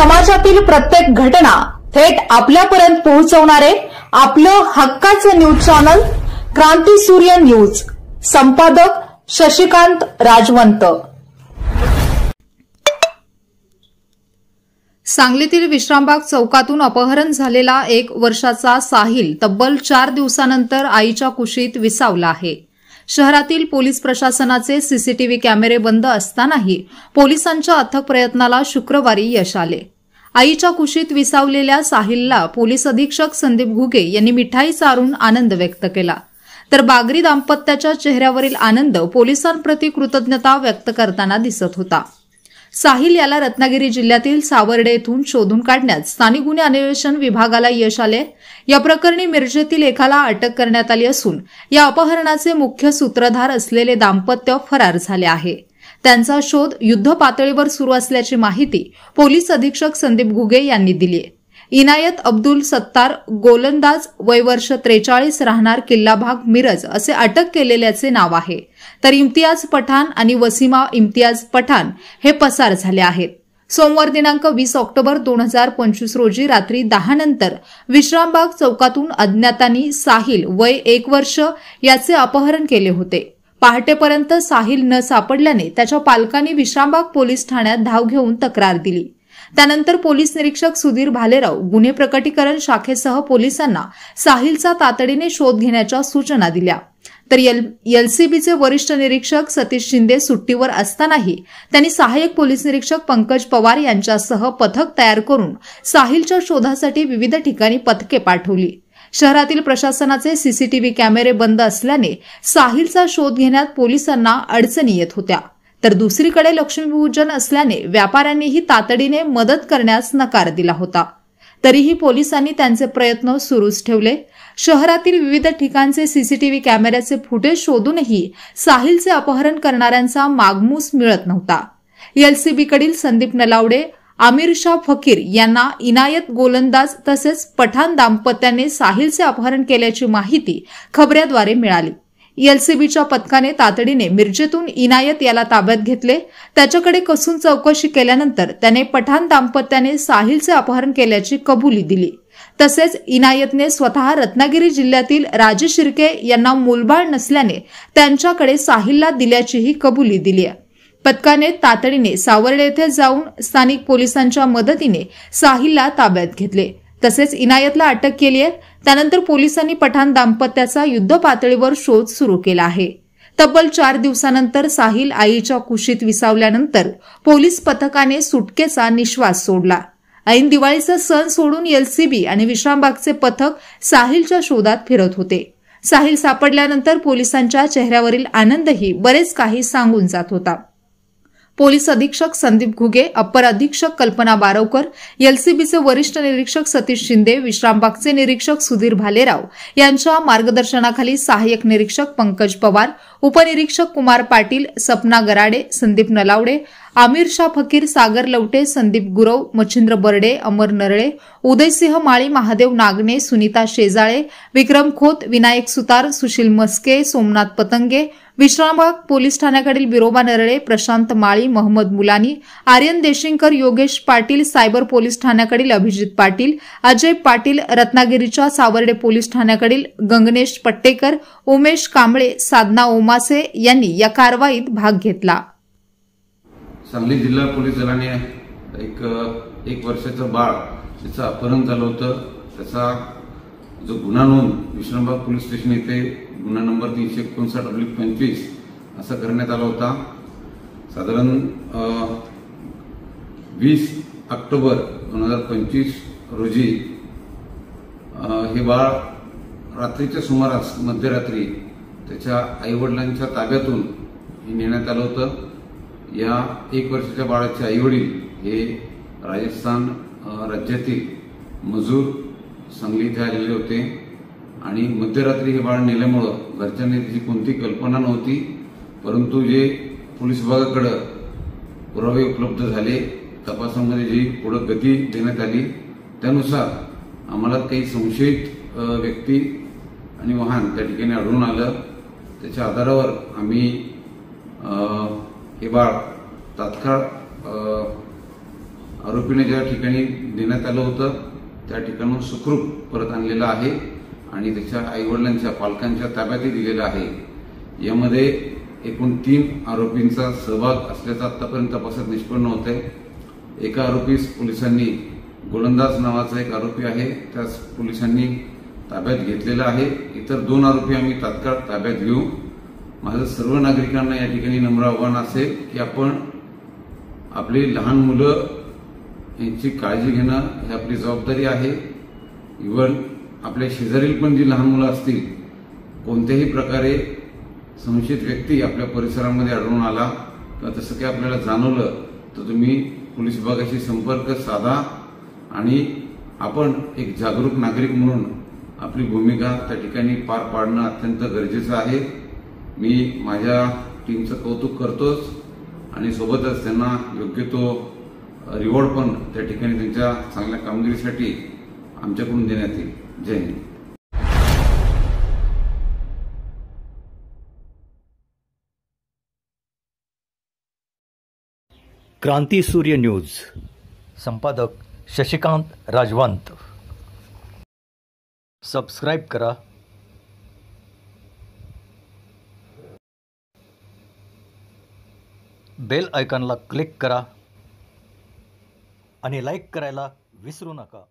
समाजातील प्रत्येक घटना थेट आपल्यापर्यंत पोहोचवणारे आपलं हक्काचं न्यूज चॅनल क्रांती सूर्य न्यूज। संपादक शशिकांत राजवंत। सांगलीतील विश्रामबाग चौकातून अपहरण झालेला 1 वर्षाचा साहिल तब्बल 4 दिवसानंतर आईच्या कुशीत विसावला आहे। शहरातील पोलीस प्रशासनाचे सीसीटीव्ही कॅमेरे बंद असतानाही पोलिसांच्या अथक प्रयत्नाला शुक्रवारी यश आले। आईच्या कुशीत विसावलेल्या साहिलला पोलीस अधीक्षक संदीप घुगे यांनी मिठाई चारून आनंद व्यक्त केला, तर बागरी दाम्पत्याच्या चेहऱ्यावरील आनंद पोलिसांप्रती कृतज्ञता व्यक्त करताना दिसत होता। साहिल याला रत्नागिरी जिल्ह्यातील सावर्डे येथून शोधून काढण्यात स्थानिक गुन्हे अन्वेषण विभागाला यश आले। या प्रकरणी मिरजेतील एकाला अटक करण्यात आली असून या अपहरणाचे मुख्य सूत्रधार असलेले दाम्पत्य फरार झाले आहे। त्यांचा शोध युद्ध पातळीवर सुरू असल्याची माहिती पोलीस अधीक्षक संदीप घुगे यांनी दिली आहे। इनायत अब्दुल सत्तार गोलंदाज वय वर्ष 43 राहणार किल्ला भाग मिरज असे अटक केलेल्याचे नाव आहे, तर इम्तियाज पठाण आणि वसीमा इम्तियाज पठाण हे पसार झाले आहेत। सोमवार दिनांक 20 ऑक्टोबर 2025 रोजी रात्री 10 नंतर विश्रामबाग चौकातून अज्ञातांनी साहिल वय 1 वर्ष याचे अपहरण केले होते। पहाटेपर्यंत साहिल न सापडल्याने त्याच्या पालकांनी विश्रामबाग पोलीस ठाण्यात धाव घेऊन तक्रार दिली। त्यानंतर पोलीस निरीक्षक सुधीर भालेराव गुन्हे प्रकटीकरण शाखेसह पोलिसांना साहिलचा तातडीने शोध घेण्याच्या सूचना दिल्या, तर एलसीबीचे वरिष्ठ निरीक्षक सतीश शिंदे सुट्टीवर असतानाही त्यांनी सहाय्यक पोलीस निरीक्षक पंकज पवार यांच्यासह पथक तयार करून साहिलच्या शोधासाठी विविध ठिकाणी पथके पाठवली। शहरातील प्रशासनाचे सीसीटीव्ही कॅमेरे बंद असल्याने साहिलचा शोध घेण्यात पोलिसांना अडचणी येत होत्या, तर दुसरीकडे लक्ष्मीपूजन असल्याने व्यापाऱ्यांनीही तातडीने मदत करण्यास नकार दिला होता। तरीही पोलिसांनी त्यांचे प्रयत्न सुरूच ठेवले। शहरातील विविध ठिकाणचे सीसीटीव्ही कॅमेऱ्याचे फुटेज शोधूनही साहिलचे अपहरण करणाऱ्यांचा मागमूस मिळत नव्हता। एलसीबीकडील संदीप नलावडे, आमिर शाह फकीर यांना इनायत गोलंदाज तसेच पठाण दाम्पत्याने साहिलचे अपहरण केल्याची माहिती खबऱ्याद्वारे मिळाली। एलसीबीच्या पथकाने तातडीने मिरजेतून इनायत याला ताब्यात घेतले। त्याच्याकडे कसून चौकशी केल्यानंतर त्याने पठाण दाम्पत्याने साहिलचे अपहरण केल्याची कबुली दिली। तसेच इनायतने स्वतः रत्नागिरी जिल्ह्यातील राजे शिर्के यांना मूलबाळ नसल्याने त्यांच्याकडे साहिलला दिल्याचीही कबुली दिली आहे। पथकाने तातडीने सावर्डे येथे जाऊन स्थानिक पोलिसांच्या मदतीने साहिलला ताब्यात घेतले, तसेच इनायतला अटक केली आहे। त्यानंतर पोलिसांनी पठाण दाम्पत्याचा युद्ध पातळीवर शोध सुरू केला आहे। तब्बल 4 दिवसानंतर साहिल आईच्या कुशीत विसावल्यानंतर पोलीस पथकाने सुटकेचा निश्वास सोडला। ऐन दिवाळीचा सण सोडून एलसीबी आणि विश्रामबागचे पथक साहिलच्या शोधात फिरत होते। साहिल सापडल्यानंतर पोलिसांच्या चेहऱ्यावरील आनंदही बरेच काही सांगून जात होता। पोलीस अधीक्षक संदीप घुगे, अप्पर अधीक्षक कल्पना बारवकर, एलसीबीचे वरिष्ठ निरीक्षक सतीश शिंदे, विश्रामबागचे निरीक्षक सुधीर भालेराव यांच्या मार्गदर्शनाखाली सहाय्यक निरीक्षक पंकज पवार, उपनिरीक्षक कुमार पाटील, सपना गराडे, संदीप नलावडे, आमिर शाह फकीर, सागर लवटे, संदीप गुरव, मच्छिंद्र बर्डे, अमर नरळे, उदयसिंह माळी, महादेव नागणे, सुनीता शेजाळे, विक्रम खोत, विनायक सुतार, सुशील मस्के, सोमनाथ पतंगे, विश्रामबाग पोलीस ठाण्याकडील बिरोबा नरळे, प्रशांत माळी, मोहम्मद मुलानी, आर्यन देशिंकर, योगेश पाटील, सायबर पोलीस ठाण्याकडील अभिजित पाटील, अजय पाटील, रत्नागिरीच्या सावर्डे पोलीस ठाण्याकडील गंगनेश पट्टेकर, उमेश कांबळे, साधना ओमासे यांनी या कारवाईत भाग घेतला। सांगली जिल्हा पोलीस दलाने एक वर्षाचं बाळ त्याचं अपहरण झालं होतं। त्याचा जो गुन्हा नोंद विश्रामबाग पोलीस स्टेशन येथे गुन्हा नंबर 359/25 असा करण्यात आला होता। साधारण 20 ऑक्टोबर 2025 रोजी हे बाळ रात्रीच्या सुमारास मध्यरात्री त्याच्या आईवडिलांच्या ताब्यातून नेण्यात आलं होतं। या 1 वर्षाच्या बाळाचे आईवडील हे राजस्थान राज्यातील मजूर सांगली इथे आलेले होते आणि मध्यरात्री हे बाळ नेल्यामुळं घरच्यांनी त्याची कोणती कल्पना नव्हती, परंतु जे पोलीस विभागाकडे पुरावे उपलब्ध झाले, तपासामध्ये जी पुढे गती देण्यात आली त्यानुसार आम्हाला काही संशयित व्यक्ती आणि वाहन त्या ठिकाणी आढळून आलं। त्याच्या आधारावर आम्ही हे बाळ तात्काळ आरोपीने ज्या ठिकाणी देण्यात आलं होतं त्या ठिकाणून सुखरूप परत आणलेलं आहे आणि त्याच्या आईवडिलांच्या पालकांच्या ताब्यातही दिलेलं आहे। यामध्ये एकूण 3 आरोपींचा सहभाग असल्याचं आतापर्यंत तपासात निष्पन्न होतंय। एका आरोपीस पोलिसांनी गोलंदाज नावाचा एक आरोपी आहे त्यास पोलिसांनी ताब्यात घेतलेला आहे। इतर 2 आरोपी आम्ही तात्काळ ताब्यात घेऊ। माझं सर्व नागरिकांना या ठिकाणी नम्र आव्हान असेल की आपण आपली लहान मुलं यांची काळजी घेणं ही आपली जबाबदारी आहे। इव्हन आपल्या शेजारील पण जी लहान मुलं असतील, कोणत्याही प्रकारे संशयित व्यक्ती आपल्या परिसरामध्ये आढळून आला किंवा तसं काही आपल्याला जाणवलं तर तुम्ही पोलीस विभागाशी संपर्क साधा आणि आपण एक जागरूक नागरिक म्हणून आपली भूमिका त्या ठिकाणी पार पाडणं अत्यंत गरजेचं आहे। मी माझ्या टीमचं कौतुक करतोच आणि सोबतच त्यांना योग्य तो रिवॉर्ड पण त्या ठिकाणी त्यांच्या चांगल्या कामगिरीसाठी आमच्याकडून देण्यात येईल। जय हिंद। क्रांती सूर्य न्यूज, संपादक शशिकांत राजवंत। सबस्क्राइब करा, बेल आयकॉनला क्लिक करा आणि लाईक करायला विसरू नका।